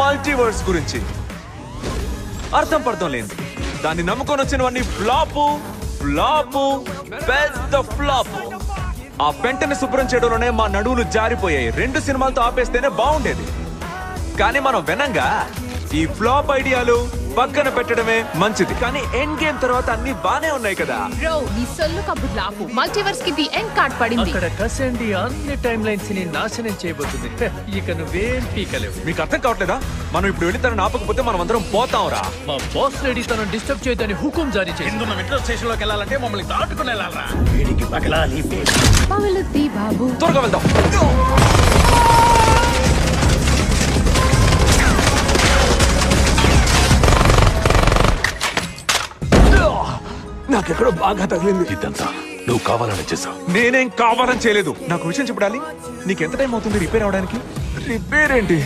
Multiverse గురించి. అర్థం పర్థం లేదు, దాన్ని నమ్ముకొని వచ్చినవన్నీ ఫ్లాపు ఫ్లాపు పెద్ద ఫ్లాపు. ఆ పెంటని శుభ్రం చేయడంలోనే మా నడువులు జారిపోయాయి. 2 సినిమాలతో ఆపేస్తేనే బాగుండేది. కానీ మనం వినంగా ఈ ఫ్లాప్ ఐడియాలు పక్కన పెట్టడమే మంచిది. కానీ ఎండ్ గేమ్ తర్వాత అన్ని బానే ఉన్నాయి కదా. బ్రో, నీ సొల్లు కబుర్లు ఆపు. మల్టీవర్స్ కి ది ఎండ్ కార్డ్ పడింది. అక్కడ కసండి అన్ని టైం లైన్స్ ని నాశనం చేయబోతుంది. ఇక నువ్వేం పీకలేవు. మీకు అర్థం కావట్లేదా? మనం ఇప్పుడు వెళ్ళి తనని ఆపకపోతే మనం అందరం పోతాంరా. మా బాస్ రెడీ తనను డిస్టర్బ్ చేయదని హుకుం జారీ చేసింది. మెట్రో స్టేషన్ లోకి వెళ్ళాలంటే మమ్మల్ని దాటుకుని వెళ్ళాలరా. వీడికి పగలాలి పగలుద్ది బాబు. త్వరగా వెళ్దాం. నాకెక్కడో బాగా తగిలింది. ఇదంతా నువ్వు కావాలని చేసావు. నేనేం కావాలని చేయలేదు. నాకు విషయం చెప్పడాలి. నీకు ఎంత టైం అవుతుంది రిపేర్ అవడానికి? రిపేర్ ఏంటి?